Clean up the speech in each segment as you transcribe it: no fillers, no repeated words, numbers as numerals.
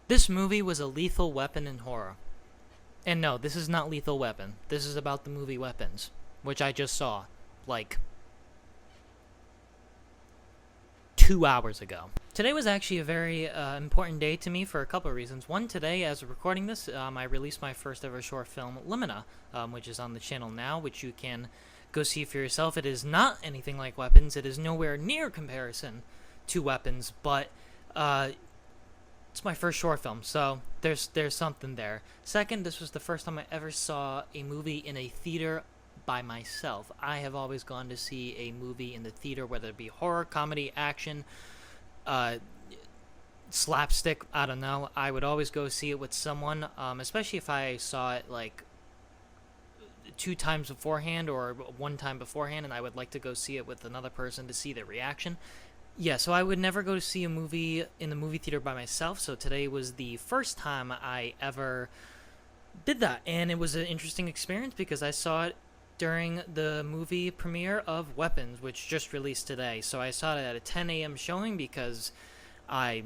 This movie was a lethal weapon in horror. And no, this is not Lethal Weapon. This is about the movie Weapons, which I just saw, like, 2 hours ago. Today was actually a very important day to me for a couple of reasons. One, today, as we're recording this, I released my first ever short film, Limina, which is on the channel now, which you can go see for yourself. It is not anything like Weapons. It is nowhere near comparison to Weapons, but it's my first short film, so there's something there. Second, this was the first time I ever saw a movie in a theater by myself. I have always gone to see a movie in the theater, whether it be horror, comedy, action, slapstick, I don't know. I would always go see it with someone, especially if I saw it like 2 times beforehand or 1 time beforehand, and I would like to go see it with another person to see their reaction. Yeah, so I would never go to see a movie in the movie theater by myself, so today was the first time I ever did that, and it was an interesting experience because I saw it during the movie premiere of Weapons, which just released today. So I saw it at a 10 a.m. showing because I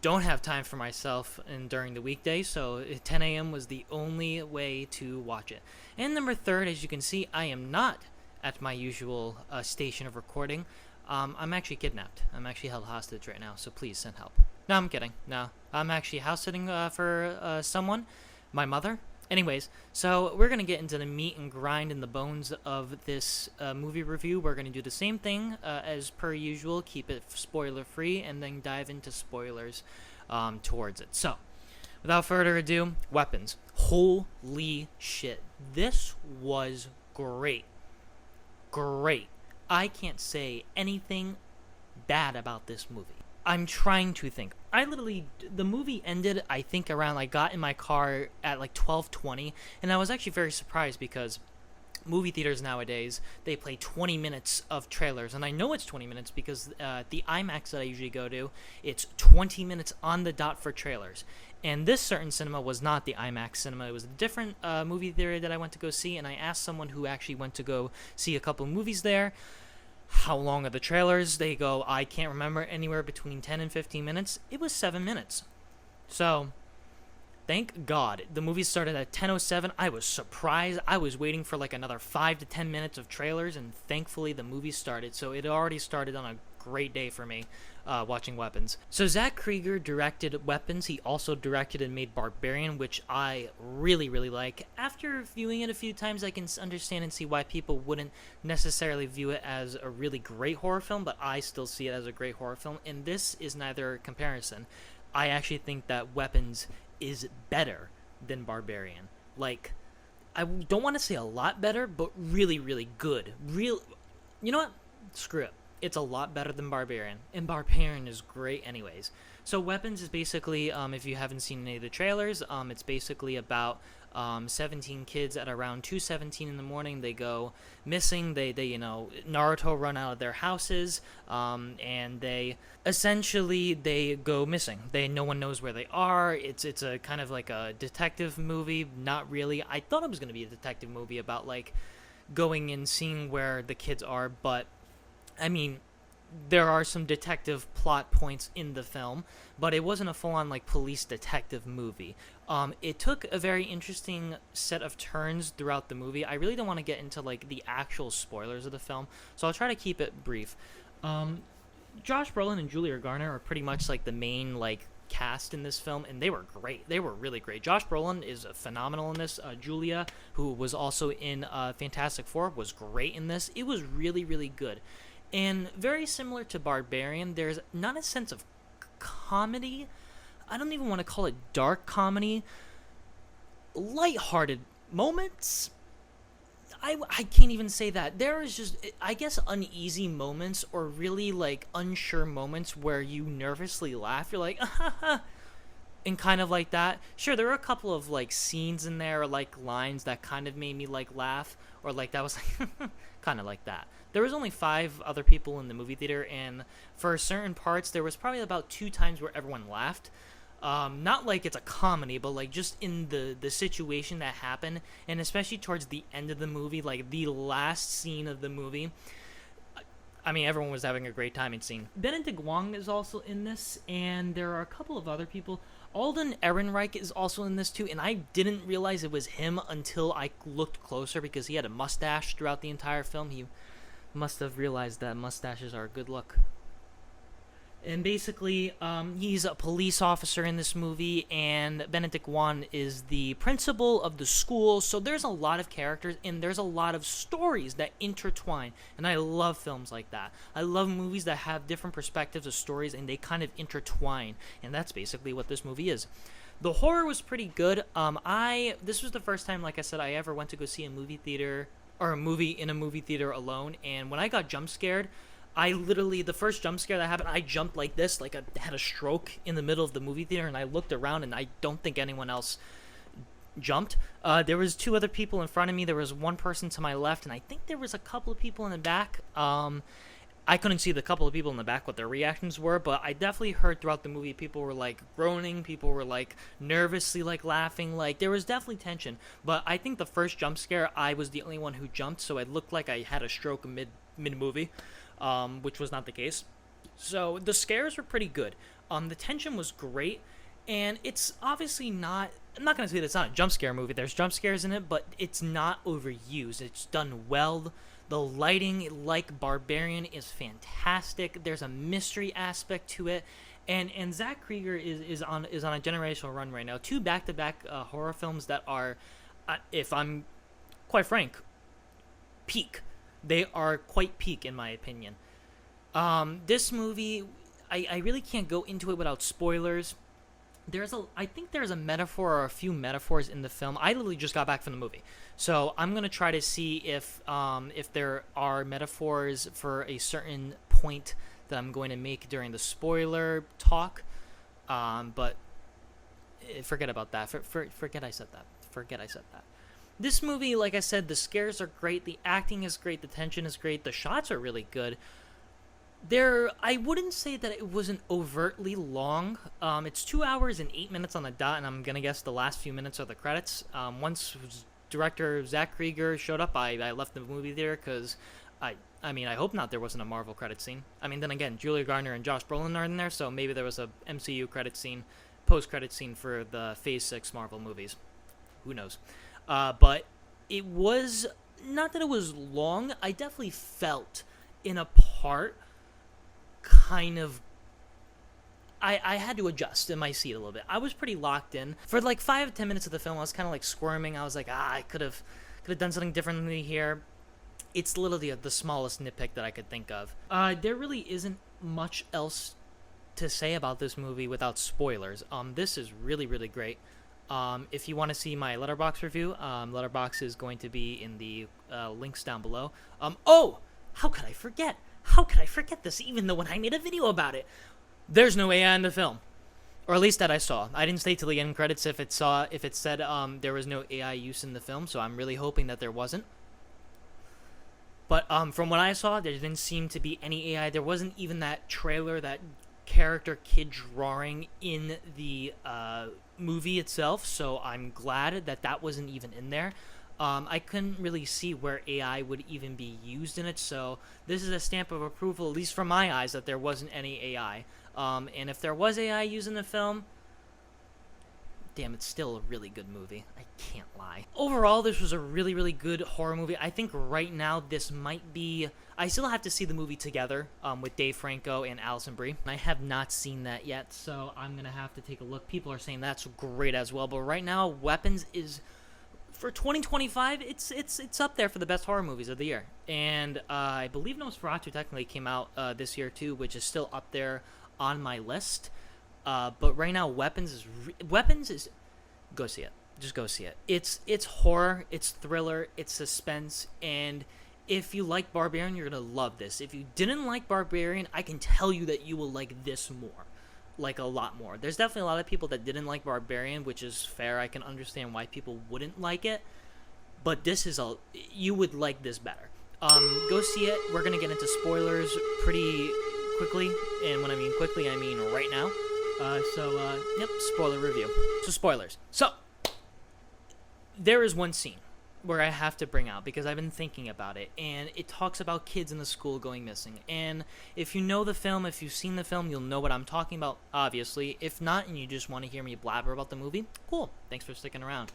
don't have time for myself during the weekday, so 10 a.m. was the only way to watch it. And number third, as you can see, I am not at my usual station of recording. I'm actually kidnapped. I'm actually held hostage right now, so please send help. No, I'm kidding. No, I'm actually house sitting for someone, my mother. Anyways, so we're going to get into the meat and grind and the bones of this movie review. We're going to do the same thing as per usual, keep it spoiler-free, and then dive into spoilers towards it. So, without further ado, Weapons. Holy shit. This was great. Great. I can't say anything bad about this movie. I'm trying to think. The movie ended, I think, around, I got in my car at like 12:20, and I was actually very surprised because movie theaters nowadays, they play 20 minutes of trailers, and I know it's 20 minutes because the IMAX that I usually go to, it's 20 minutes on the dot for trailers. And this certain cinema was not the IMAX cinema. It was a different movie theater that I went to go see, and I asked someone who actually went to go see a couple movies there, how long are the trailers? They go, I can't remember, anywhere between 10 and 15 minutes. It was 7 minutes. So, thank God. The movie started at 10:07. I was surprised. I was waiting for like another 5 to 10 minutes of trailers, and thankfully the movie started. So it already started on a great day for me watching Weapons. So Zach Krieger directed Weapons. He also directed and made Barbarian, which I really, really like. After viewing it a few times, I can understand and see why people wouldn't necessarily view it as a really great horror film, but I still see it as a great horror film, and this is neither comparison. I actually think that Weapons is better than Barbarian. Like, I don't want to say a lot better, but really, really good. You know what? Screw it. It's a lot better than Barbarian, and Barbarian is great anyways. So Weapons is basically, if you haven't seen any of the trailers, it's basically about 17 kids at around 2:17 in the morning. They go missing. They Naruto run out of their houses, and they go missing. No one knows where they are. It's a kind of like a detective movie. Not really. I thought it was gonna be a detective movie about like going and seeing where the kids are, but I mean, there are some detective plot points in the film, but it wasn't a full-on like police detective movie. It took a very interesting set of turns throughout the movie. I really don't want to get into like the actual spoilers of the film, so I'll try to keep it brief. Josh Brolin and Julia Garner are pretty much like the main like cast in this film, and they were great. They were really great. Josh Brolin is phenomenal in this. Julia, who was also in Fantastic Four, was great in this. It was really, really good. And very similar to Barbarian, there's not a sense of comedy. I don't even want to call it dark comedy. Lighthearted moments. I can't even say that. There is just, I guess, uneasy moments or really like unsure moments where you nervously laugh. You're like, and kind of like that. Sure, there were a couple of like scenes in there or like lines that kind of made me like laugh, or like that was like kind of like that. There was only 5 other people in the movie theater, and for certain parts there was probably about 2 times where everyone laughed. Not like it's a comedy, but like just in the situation that happened, and especially towards the end of the movie, like the last scene of the movie. I mean, everyone was having a great time in seeing. Benedict Wong is also in this, and there are a couple of other people. Alden Ehrenreich is also in this too, and I didn't realize it was him until I looked closer because he had a mustache throughout the entire film. He must have realized that mustaches are a good look. And basically, he's a police officer in this movie, and Benedict Wong is the principal of the school. So there's a lot of characters, and there's a lot of stories that intertwine. And I love films like that. I love movies that have different perspectives of stories, and they kind of intertwine. And that's basically what this movie is. The horror was pretty good. This was the first time, like I said, I ever went to go see a movie theater or a movie in a movie theater alone. And when I got jump scared, the first jump scare that happened, I jumped like this, like I had a stroke in the middle of the movie theater, and I looked around, and I don't think anyone else jumped. There was 2 other people in front of me. There was 1 person to my left, and I think there was a couple of people in the back. I couldn't see the couple of people in the back what their reactions were, but I definitely heard throughout the movie people were like groaning, people were like nervously like laughing, like there was definitely tension. But I think the first jump scare, I was the only one who jumped, so it looked like I had a stroke mid movie. Which was not the case. So the scares were pretty good. The tension was great, and it's obviously not. I'm not gonna say that it's not a jump scare movie. There's jump scares in it, but it's not overused. It's done well. The lighting, like Barbarian, is fantastic. There's a mystery aspect to it, and Zach Krieger is on a generational run right now. 2 back-to-back horror films that are, if I'm quite frank, peak. They are quite peak, in my opinion. This movie, I really can't go into it without spoilers. I think there's a metaphor or a few metaphors in the film. I literally just got back from the movie, so I'm gonna try to see if there are metaphors for a certain point that I'm going to make during the spoiler talk. But forget about that. Forget I said that. Forget I said that. This movie, like I said, the scares are great, the acting is great, the tension is great, the shots are really good. I wouldn't say that it wasn't overtly long. It's 2 hours and 8 minutes on the dot, and I'm gonna guess the last few minutes are the credits. Once director Zach Krieger showed up, I left the movie theater because I hope not there wasn't a Marvel credit scene. I mean, then again, Julia Garner and Josh Brolin are in there, so maybe there was a MCU credit scene, post-credit scene for the Phase 6 Marvel movies. Who knows? But it was, not that it was long, I definitely felt in a part kind of, I had to adjust in my seat a little bit. I was pretty locked in. For like 5 to 10 minutes of the film, I was kind of like squirming. I was like, I could have done something differently here. It's literally the smallest nitpick that I could think of. There really isn't much else to say about this movie without spoilers. This is really, really great. If you want to see my Letterboxd review, Letterboxd is going to be in the links down below. Oh, how could I forget? How could I forget this? Even though when I made a video about it, there's no AI in the film, or at least that I saw. I didn't stay till the end credits if it said there was no AI use in the film. So I'm really hoping that there wasn't. But from what I saw, there didn't seem to be any AI. There wasn't even that trailer, that character kid drawing in the movie itself, so I'm glad that wasn't even in there. I couldn't really see where AI would even be used in it, so this is a stamp of approval, at least from my eyes, that there wasn't any AI. And if there was AI used in the film, damn, it's still a really good movie. I can't lie. Overall, this was a really, really good horror movie. I think right now this might be... I still have to see the movie Together with Dave Franco and Alison Brie. I have not seen that yet, so I'm going to have to take a look. People are saying that's great as well, but right now, Weapons is... For 2025, it's up there for the best horror movies of the year. And I believe Nosferatu technically came out this year too, which is still up there on my list. But right now, Weapons is go see it. Just go see it. It's horror, it's thriller, it's suspense, and if you like Barbarian, you're gonna love this. If you didn't like Barbarian, I can tell you that you will like this more, like a lot more. There's definitely a lot of people that didn't like Barbarian, which is fair. I can understand why people wouldn't like it, but you would like this better. Go see it. We're gonna get into spoilers pretty quickly, and when I mean quickly, I mean right now. Yep, spoiler review. So spoilers. So, there is one scene, where I have to bring out because I've been thinking about it, and it talks about kids in the school going missing. And if you know the film, if you've seen the film, you'll know what I'm talking about, obviously. If not, and you just want to hear me blabber about the movie, cool. Thanks for sticking around.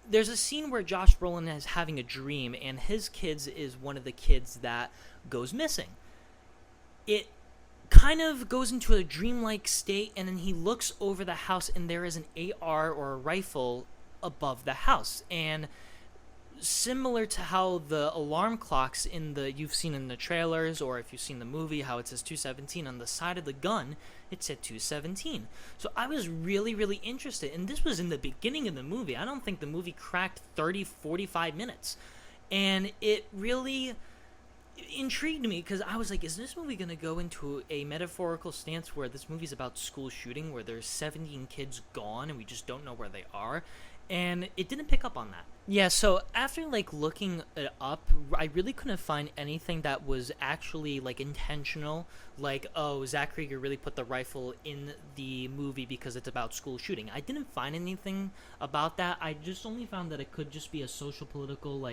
There's a scene where Josh Brolin is having a dream, and his kids is one of the kids that goes missing. It kind of goes into a dreamlike state, and then he looks over the house, and there is an AR or a rifle above the house. And similar to how the alarm clocks you've seen in the trailers, or if you've seen the movie, how it says 217 on the side of the gun, it said 217. So I was really, really interested, and this was in the beginning of the movie. I don't think the movie cracked 45 minutes, and it really intrigued me because I was like, is this movie going to go into a metaphorical stance where this movie's about school shooting, where there's 17 kids gone and we just don't know where they are? And it didn't pick up on that. Yeah, so after looking it up, I really couldn't find anything that was actually intentional. Oh, Zach Krieger really put the rifle in the movie because it's about school shooting. I didn't find anything about that. I just only found that it could just be a social political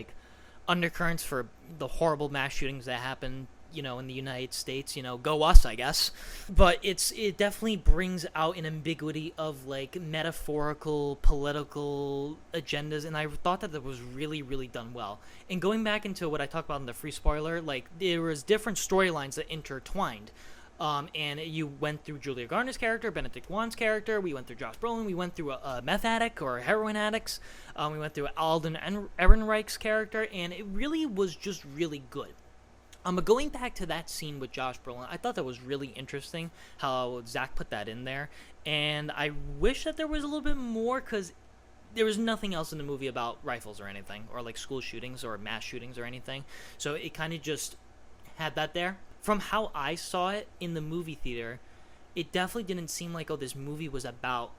undercurrents for the horrible mass shootings that happen, in the United States. Go us, I guess. But it definitely brings out an ambiguity of metaphorical political agendas, and I thought that was really, really done well. And going back into what I talked about in the free spoiler, there was different storylines that intertwined. And you went through Julia Garner's character, Benedict Wong's character, we went through Josh Brolin, we went through a meth addict or heroin addicts, we went through Alden Ehrenreich's character, and it really was just really good. But going back to that scene with Josh Brolin, I thought that was really interesting how Zach put that in there, and I wish that there was a little bit more, because there was nothing else in the movie about rifles or anything, or school shootings or mass shootings or anything, so it kind of just had that there. From how I saw it in the movie theater, it definitely didn't seem like, oh, this movie was about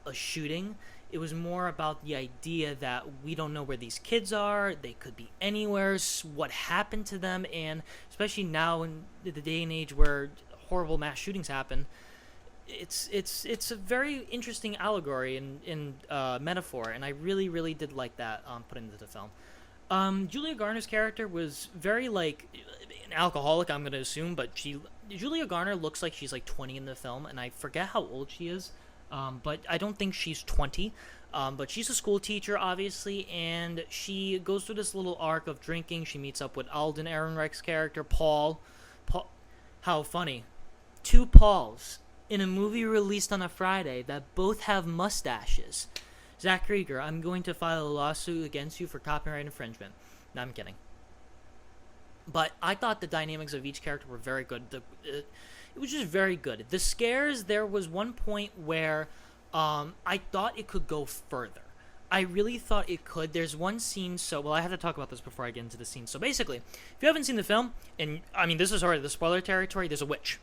a shooting. It was more about the idea that we don't know where these kids are. They could be anywhere. What happened to them? And especially now in the day and age where horrible mass shootings happen, it's a very interesting allegory and metaphor. And I really, really did like that put into the film. Julia Garner's character was very an alcoholic, I'm gonna assume, but Julia Garner looks like she's 20 in the film, and I forget how old she is, but I don't think she's 20, but she's a school teacher, obviously, and she goes through this little arc of drinking. She meets up with Alden Ehrenreich's character, Paul. How funny. Two Pauls in a movie released on a Friday that both have mustaches. Zach Krieger, I'm going to file a lawsuit against you for copyright infringement. No, I'm kidding. But I thought the dynamics of each character were very good. It was just very good. The scares, there was one point where I thought it could go further. I really thought it could. There's one scene, I have to talk about this before I get into the scene. So basically, if you haven't seen the film, and this is already the spoiler territory, there's a witch.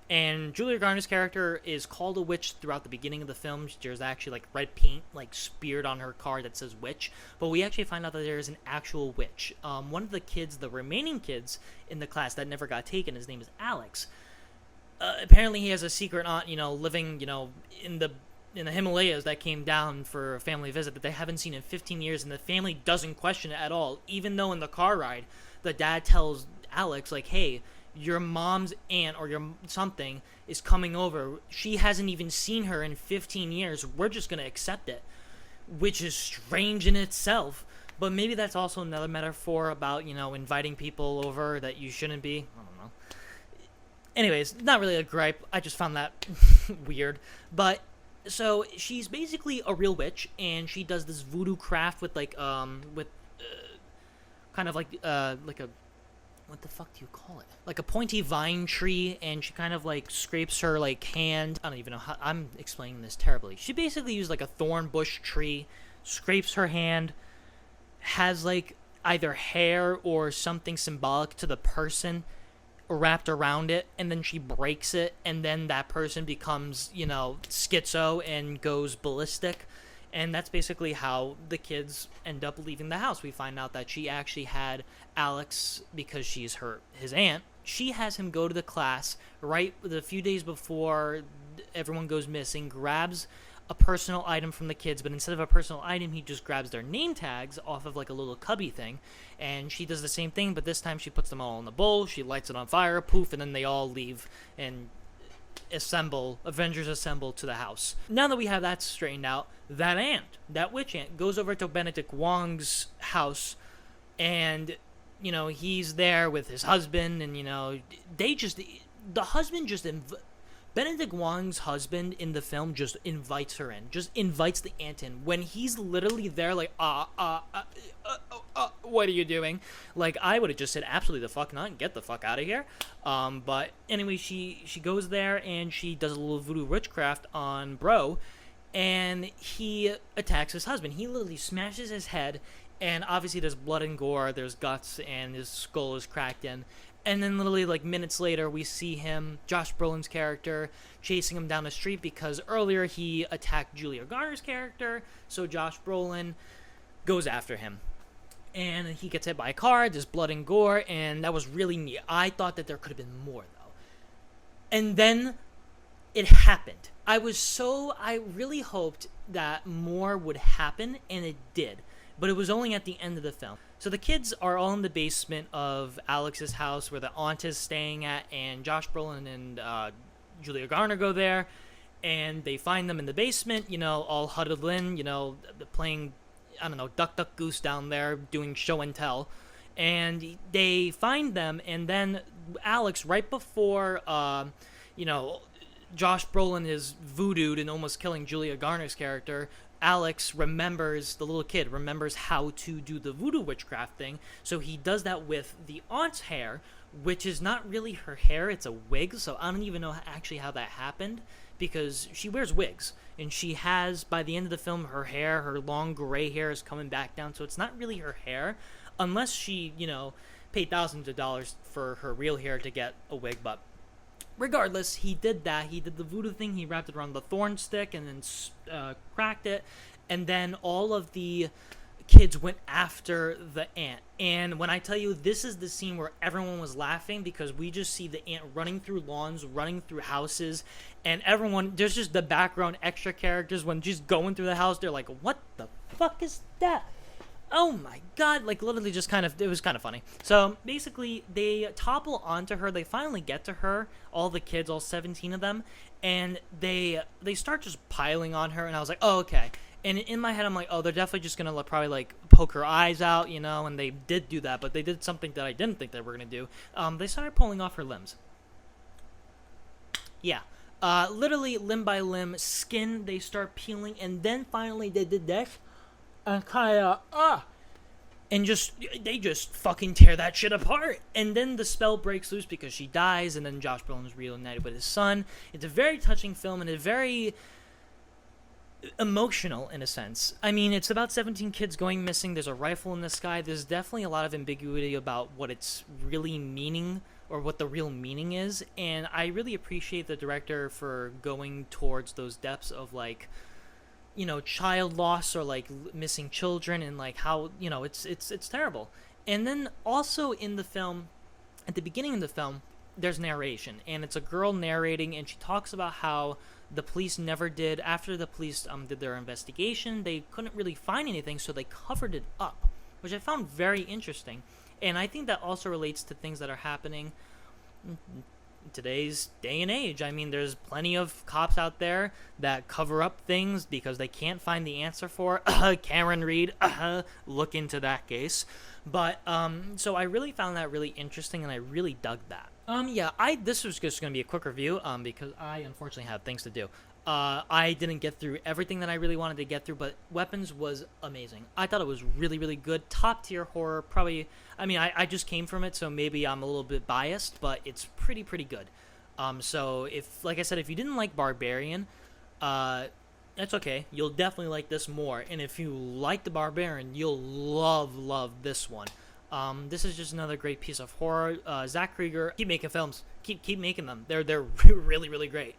And Julia Garner's character is called a witch throughout the beginning of the film. There's actually red paint speared on her car that says witch. But we actually find out that there is an actual witch. One of the kids, the remaining kids in the class that never got taken, his name is Alex. Apparently he has a secret aunt, living, in the Himalayas that came down for a family visit that they haven't seen in 15 years. And the family doesn't question it at all. Even though in the car ride, the dad tells Alex, hey, your mom's aunt or your something is coming over. She hasn't even seen her in 15 years. We're just going to accept it, which is strange in itself. But maybe that's also another metaphor about, inviting people over that you shouldn't be. I don't know. Anyways, not really a gripe. I just found that weird. But so she's basically a real witch, and she does this voodoo craft with kind of like a what the fuck do you call it? Like a pointy vine tree, and she kind of scrapes her hand. I don't even know how I'm explaining this terribly. She basically used a thorn bush tree, scrapes her hand, has either hair or something symbolic to the person wrapped around it, and then she breaks it, and then that person becomes, schizo and goes ballistic. And that's basically how the kids end up leaving the house. We find out that she actually had Alex, because she's his aunt, she has him go to the class right a few days before everyone goes missing, grabs a personal item from the kids, but instead of a personal item, he just grabs their name tags off of like a little cubby thing, and she does the same thing, but this time she puts them all in a bowl, she lights it on fire, poof, and then they all leave and Avengers assemble to the house. Now that we have that straightened out, that witch ant, goes over to Benedict Wong's house, and, you know, he's there with his husband, and, you know, Benedict Wong's husband in the film just invites her in, just invites the ant in, when he's literally there like, what are you doing? Like, I would have just said absolutely the fuck not and get the fuck out of here. But anyway, she goes there and she does a little voodoo witchcraft on Bro, and he attacks his husband. He literally smashes his head, and obviously there's blood and gore, there's guts, and his skull is cracked in. And then literally like minutes later, we see him, Josh Brolin's character, chasing him down the street because earlier he attacked Julia Garner's character, so Josh Brolin goes after him. And he gets hit by a car, there's blood and gore, and that was really neat. I thought that there could have been more, though. And then it happened. I really hoped that more would happen, and it did. But it was only at the end of the film. So the kids are all in the basement of Alex's house where the aunt is staying at, and Josh Brolin and Julia Garner go there, and they find them in the basement, you know, all huddled in, you know, playing, I don't know, Duck Duck Goose down there, doing show and tell. And they find them, and then Alex, right before, you know, Josh Brolin is voodooed and almost killing Julia Garner's character, Alex remembers, the little kid remembers how to do the voodoo witchcraft thing, so he does that with the aunt's hair, which is not really her hair, it's a wig, so I don't even know actually how that happened, because she wears wigs, and she has, by the end of the film, her long gray hair is coming back down, so it's not really her hair, unless she, you know, paid thousands of dollars for her real hair to get a wig, but regardless, he did that. He did the voodoo thing. He wrapped it around the thorn stick and then cracked it. And then all of the kids went after the ant. And when I tell you, this is the scene where everyone was laughing because we just see the ant running through lawns, running through houses, and everyone, there's just the background extra characters when she's going through the house, they're like, what the fuck is that? Oh my god, like literally just it was kind of funny. So basically they topple onto her, they finally get to her, all the kids, all 17 of them, and they start just piling on her, and I was like, oh, okay. And in my head I'm like, oh, they're definitely just gonna probably like poke her eyes out, you know, and they did do that, but they did something that I didn't think they were gonna do. They started pulling off her limbs. Yeah. Literally limb by limb, skin, they start peeling, and then finally they did this. And they just fucking tear that shit apart. And then the spell breaks loose because she dies, and then Josh Brolin is reunited with his son. It's a very touching film, and it's very emotional in a sense. I mean, it's about 17 kids going missing. There's a rifle in the sky. There's definitely a lot of ambiguity about what it's really meaning, or what the real meaning is. And I really appreciate the director for going towards those depths of, like, you know, child loss or like missing children, and like how, you know, it's terrible. And then also in the film, at the beginning of the film, there's narration, and it's a girl narrating, and she talks about how the police never did, after the police did their investigation, they couldn't really find anything, so they covered it up, which I found very interesting. And I think that also relates to things that are happening today's day and age. I mean, there's plenty of cops out there that cover up things because they can't find the answer for Karen Reed. Look into that case. But so I really found that really interesting, and I really dug that. Yeah, this was just gonna be a quick review because I unfortunately had things to do. I didn't get through everything that I really wanted to get through, but Weapons was amazing. I thought it was really, really good. Top tier horror, probably. I mean, I just came from it, so maybe I'm a little bit biased, but it's pretty good. So if, like I said, if you didn't like Barbarian, that's okay. You'll definitely like this more. And if you like the Barbarian, you'll love this one. This is just another great piece of horror. Zach Krieger, keep making films. Keep making them. They're really, really great.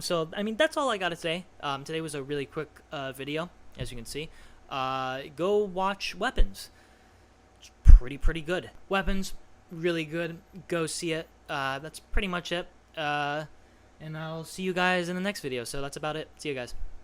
So, I mean, that's all I gotta say. Today was a really quick video, as you can see. Go watch Weapons. It's pretty good. Weapons, really good. Go see it. That's pretty much it. And I'll see you guys in the next video. So that's about it. See you guys.